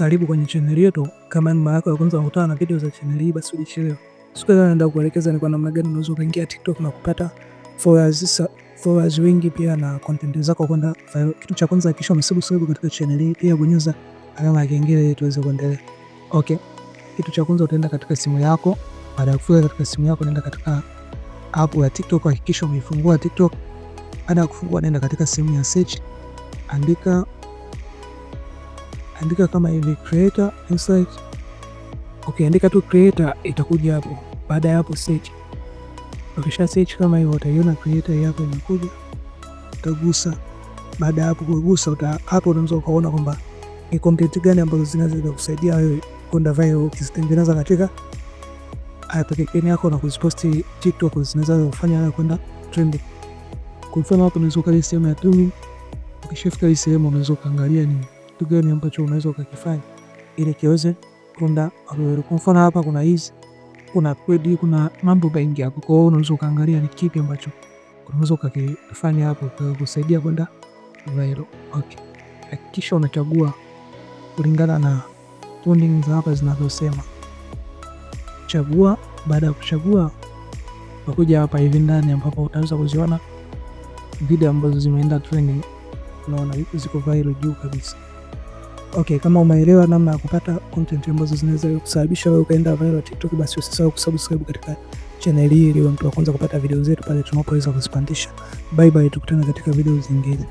Karibu kwenye channel yetu. Kama ni mara yako ya kwanza kukutana na video za channel hii, basi usichelewe. Siku leo naenda kuelekeza ni kwa namna gani unaweza kuingia TikTok na kupata followers wengi pia na content zako kwenda viral. Kitu cha kwanza hakikisha umesubscribe katika channel hii, pia bonyeza alama ya kengele ili tuweze kuendelea. Okay. Kitu cha kwanza utaenda katika simu yako. Baada ya kufika katika simu yako, nenda katika app ya TikTok, hakikisha umeifungua TikTok. Baada ya kufungua, nenda katika sehemu ya search. Andika kama hivi creator insight. Okay, andika tu creator, itakuja hapo. Baada ya hapo search. Ukisha search kama hivyo utaiona creator hapo inakuja. Utagusa. Baada ya hapo kugusa, hapo unaweza kuona kwamba ni content gani ambazo zinaweza kukusaidia wewe kwenda viral ukizitengeneza katika application yako na kuziposti TikTok, zinaweza kufanya wewe kwenda trending. Kwa mfano hapo unaweza kuangalia sehemu ya tuning. Ukishafika hii sehemu unaweza kuangalia ni kitu gani ambacho unaweza ukakifanya ili kiweze kwenda viral. Kwa mfano hapa kuna hizi, kuna kwedi, kuna mambo mengi hapo. Kwa hiyo unaweza kuangalia ni kipi ambacho unaweza ukakifanya hapo kusaidia kwenda viral. Okay. Hakikisha unachagua kulingana na tuning za hapa zinazosema. Chagua. Baada ya kuchagua, utakuja hapa hivi ndani ambapo utaweza kuziona video ambazo zimeenda trending. Unaona ziko viral juu kabisa. Okay, kama umeelewa namna ya kupata content ambazo zinaweza kusababisha wewe ukaenda viral TikTok, basi usisahau kusubscribe katika channel hii ili uwe mtu wa kwanza kupata video zetu pale tunapoweza kuzipandisha. Bye bye, tukutane katika video zingine.